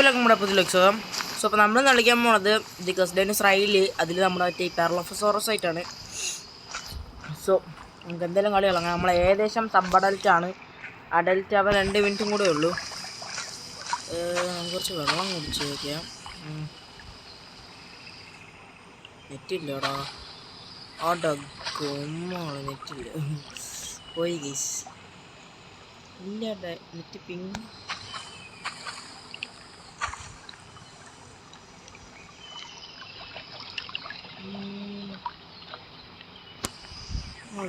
നമ്മുടെ പുതിയ സോ അപ്പോൾ നമ്മൾ കളിക്കാൻ പോണത് ദി കസ്ഡൈനസ് റൈല്. അതിൽ നമ്മുടെ മറ്റേ പാരലോഫോസോറസ് ആയിട്ടാണ്. സോ നമുക്ക് എന്തെങ്കിലും കളി കളങ്ങാം. നമ്മൾ ഏകദേശം സബ് അഡൽറ്റാണ്. അഡൽറ്റ് ആവാൻ 2 മിനിറ്റും കൂടെ ഉള്ളൂ. കുറച്ച് വെള്ളം കുടിച്ച് വയ്ക്കാം. നെറ്റില്ലടാ. കൊമ്മാണ് നെറ്റില്ല. പോയി ഗീസ് ഇല്ല നെറ്റ് പിങ്.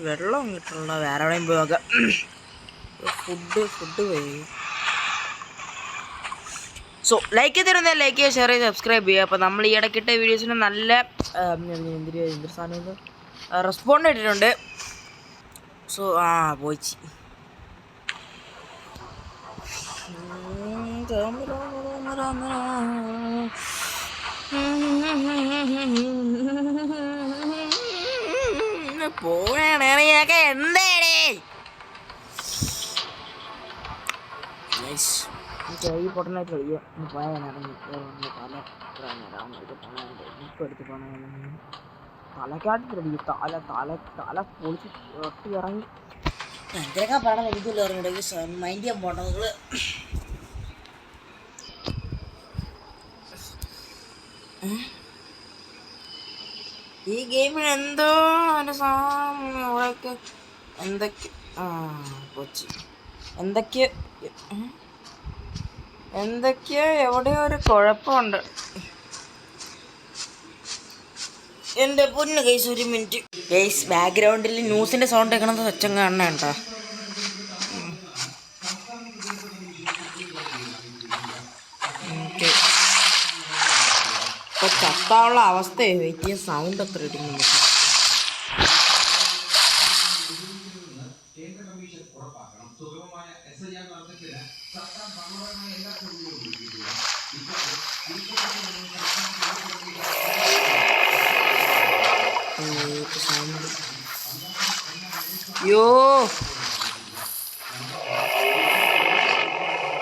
വെള്ളം കിട്ടണ വേറെ എവിടെയും പോയി നോക്കാം. ഫുഡ് പോയി. സോ ലൈക്ക് ചെയ്തിരുന്നേ ലൈക്ക് ചെയ്യുക, ഷെയർ ചെയ്ത് സബ്സ്ക്രൈബ് ചെയ്യുക. അപ്പോൾ നമ്മൾ ഈ ഇടയ്ക്കിട്ട വീഡിയോസിന് നല്ല എന്തൊരു സാധനം റെസ്പോണ്ട് ഇട്ടിട്ടുണ്ട്. സോ പോയിച്ച് പോയാണൊക്കെ എന്തേടേ ഈ പൊട്ടനായിട്ട് കളിക്കുക. പോയാൽ എടുത്ത് പോകണം. തലക്കാട്ടിൽ തല പൊളിച്ച് ഒട്ടി ഇറങ്ങി എന്തൊക്കെ പറയണം എനിക്കില്ല പറഞ്ഞിട്ട് മൈൻഡ് ചെയ്യാൻ പോകണം നിങ്ങൾ. ഈ ഗെയിമിൽ എന്തോ എൻ്റെ സാമൊക്കെ എന്തൊക്കെ കൊച്ചി എന്തൊക്കെയോ എവിടെയോ ഒരു കുഴപ്പമുണ്ട്. എൻ്റെ പൊന്ന് ഗൈസ്, ഒരു മിനിറ്റ് ഗൈസ്. ബാക്ക്ഗ്രൗണ്ടിൽ ന്യൂസിൻ്റെ സൗണ്ട് കേൾക്കണത് ഒച്ചം കാണണ കേട്ടോ. ഇപ്പോൾ ചത്താനുള്ള അവസ്ഥയെ വെയിറ്റ് ചെയ്യാൻ സൗണ്ട് അത്ര ഇടുന്നു. യോ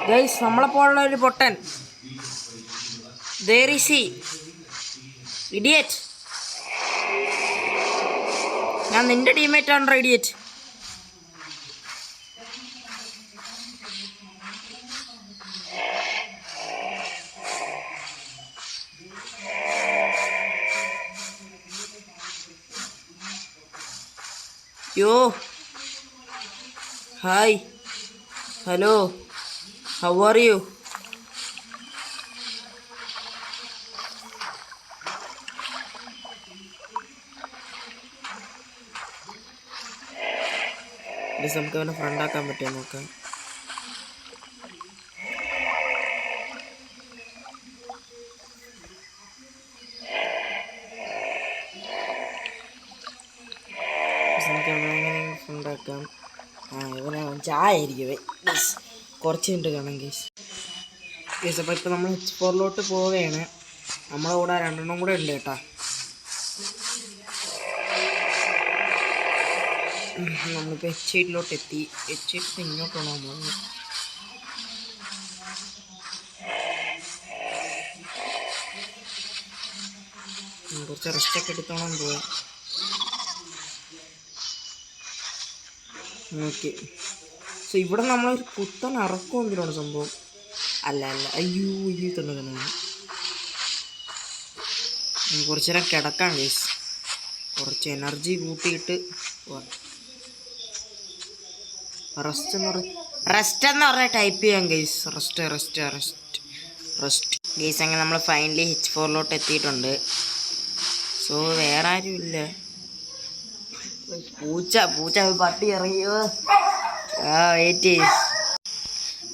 ഗൈസ്, നമ്മളെപ്പോലുള്ള ഒരു പൊട്ടൻ there is he idiot. ഞാൻ നിന്റെ ടീമേറ്റ് ആണ് ഇഡിയറ്റ്. യോ hi hello how are you? നമുക്ക് അവനെ ഫ്രണ്ടാക്കാൻ പറ്റുമോ നോക്കാം. നമുക്ക് അവനെ ഫ്രണ്ടാക്കാം. ഇവനെ ചായ ആയിരിക്കും. കുറച്ച് മിനിറ്റ് കാണാം ഗേസ്. അപ്പോൾ ഇപ്പോൾ നമ്മൾ H4 പോവുകയാണ്. നമ്മളെ കൂടെ 2 കൂടെ ഉണ്ട് കേട്ടോ. നമ്മളിപ്പോൾ H8 എത്തി. H8 ഇങ്ങോട്ടാണോ നമ്മൾ? കുറച്ച് റെസ്റ്റൊക്കെ എടുത്തോണം പോവാം. ഓക്കെ. സോ ഇവിടെ നമ്മളൊരു കുത്തൻ ഇറക്കം എന്തിനാണ് സംഭവം? അല്ല അയ്യോ തന്നെ കുറച്ച് നേരം കിടക്കാം ഗൈസ്. കുറച്ച് എനർജി കൂട്ടിയിട്ട് റെസ്റ്റ് എന്ന് പറഞ്ഞാൽ ടൈപ്പ് ചെയ്യാം ഗൈസ്. Rest guys. അങ്ങനെ നമ്മൾ ഫൈനലി H4 എത്തിയിട്ടുണ്ട്. സോ വേറെ ആരും ഇല്ല. പൂച്ച പട്ടി ഇറങ്ങിയോ വെയിറ്റ്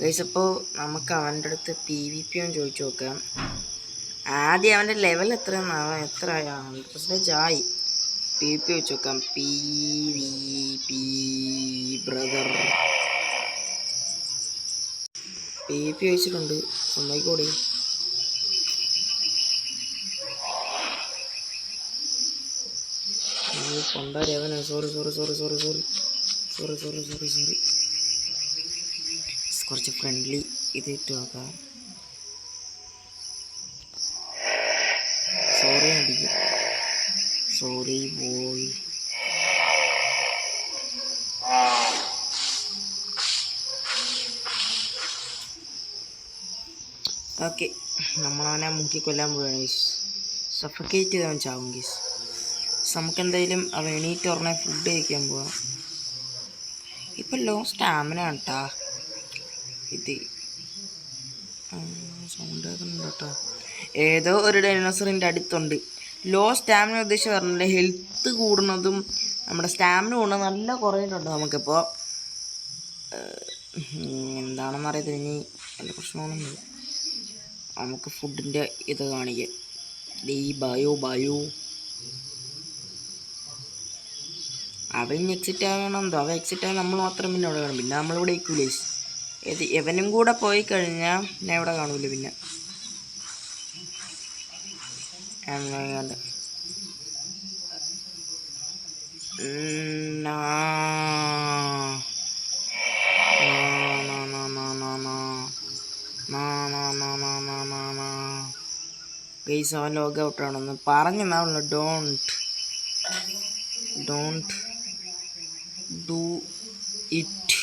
ഗൈസ്. അപ്പോൾ നമുക്ക് അവൻ്റെ അടുത്ത് PvP ഒന്ന് ചോദിച്ചു നോക്കാം. ആദ്യം അവൻ്റെ ലെവൽ എത്ര ആയി PvP വെച്ച് നോക്കാം. PvP ബ്രദർ PvP വെച്ചിട്ടുണ്ട്. സമ്മതിക്കൂടി. കൊണ്ടാരവന സോറി കുറച്ച് ഫ്രണ്ട്ലി ഇത് ഇട്ട് നോക്കാം. Sorry boy. ഓക്കെ, നമ്മളവനെ മുക്കിക്കൊല്ലാൻ പോവുകയാണ് ഗീസ്. സഫക്കേറ്റ് ചെയ്തവൻ ചാവും ഗീസ്. നമുക്കെന്തായാലും അവൻ എണീറ്റ് ഉടനെ ഫുഡ് കഴിക്കാൻ പോവാം. ഇപ്പം ലോ സ്റ്റാമിന കേട്ടാ ഇത് സൗണ്ട് കേൾക്കുന്നുണ്ട് കേട്ടോ. ഏതോ ഒരു ഡൈനോസറിൻ്റെ അടുത്തുണ്ട്. ലോ സ്റ്റാമിന ഉദ്ദേശിച്ച് പറഞ്ഞില്ല, ഹെൽത്ത് കൂടുന്നതും നമ്മുടെ സ്റ്റാമിന കൂടുന്നത് നല്ല കുറയുന്നുണ്ട് നമുക്കിപ്പോൾ. എന്താണെന്ന് അറിയത്തില്ല, ഇനി വല്ല പ്രശ്നമാണെന്ന്. നമുക്ക് ഫുഡിൻ്റെ ഇത് കാണിക്കാം. ഈ ബയോ അവൻ എക്സിറ്റ് ആകണമെന്തോ, അവൻ എക്സിറ്റ് ആയി നമ്മൾ മാത്രം പിന്നെ ഇവിടെ കാണും. പിന്നെ നമ്മളിവിടെ ഇരിക്കൂലേ. എവനും കൂടെ പോയി കഴിഞ്ഞാൽ ഞാൻ ഇവിടെ കാണൂല. പിന്നെ ഗൈസ് അവൻ ലോഗ് ഔട്ട് ആണെന്ന് പറഞ്ഞാണല്ലോ. Don't do it.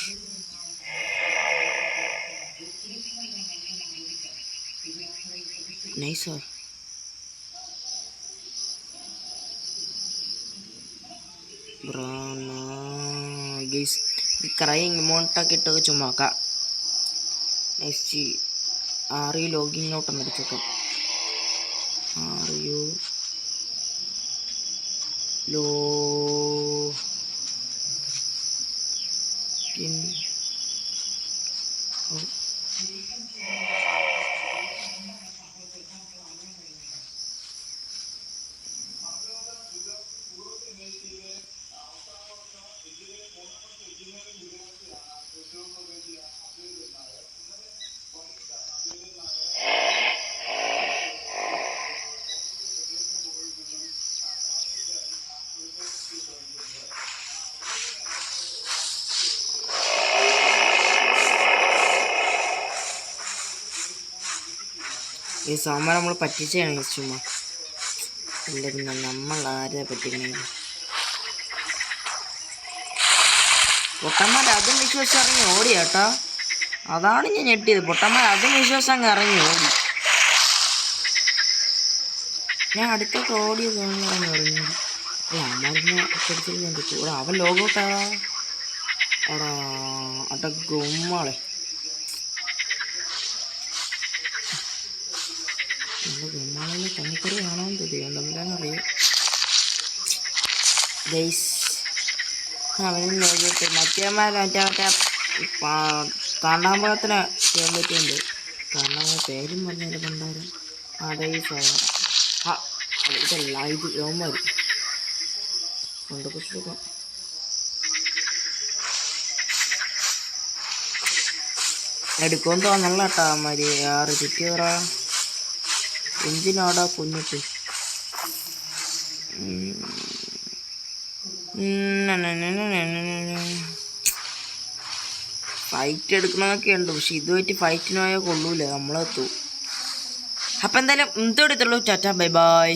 Nice. Guys crying ഇമോട്ടൊക്കെ ഇട്ടൊക്കെ ചുമ്മാക്കാം. Next are you logging out എന്ന് അടിച്ചേക്കാം. ആർ യു ലോഗിൻ ഈ സാമ്പാർ നമ്മൾ പറ്റിച്ചാണ് ചുമ്മാ. ഇല്ല പിന്നെ നമ്മൾ ആരെ പറ്റിക്കണേ. പൊട്ടന്മാർ അതും വിശ്വസിച്ച് ഇറങ്ങി ഓടി കേട്ടോ. അതാണ് ഞാൻ ഞെട്ടിയത്. പൊട്ടന്മാർ അതും വിശ്വസിച്ച് അങ്ങ് ഇറങ്ങി ഓടി. ഞാൻ അടുത്തൊക്കെ ഓടിയത് ഇറങ്ങി ഇറങ്ങി. അമ്മ പഠിച്ചിട്ട് ഞാൻ പറ്റും. ഇവിടെ അവൻ ലോഗൗട്ടാ. എടാ അട്ട ഗുമ്മാളെ. ഗുമ്മാളെ തനിക്കറി കാണാൻ തോന്നിയോ തമ്മിലാന്നറിയാം ഗൈസ്. അവനും ലോഗൗട്ട്. മറ്റേ കാണ്ടാമ്പഴത്തിന് ചെയ്യാൻ പറ്റിയുണ്ട്. കാരണം പേരും പറഞ്ഞാൽ കണ്ടാലും ഡൈസാണ്. ഇതല്ല ഇത് രോമാരി കൊണ്ട് പുസ്തകം. എടുക്കുമെന്ന് തോന്നല്ല കേട്ടോ അമ്മമാര്. ആറ് ചുറ്റിയറ എന്തിനാടാ കുഞ്ഞിട്ട്. ഫൈറ്റ് എടുക്കണമൊക്കെ ഉണ്ട്, പക്ഷെ ഇതുമായിട്ട് ഫൈറ്റിന് പോയാൽ കൊള്ളൂല, നമ്മളെത്തു. അപ്പം എന്തായാലും എന്തെടുത്തുള്ളൂ. Tata bye bye.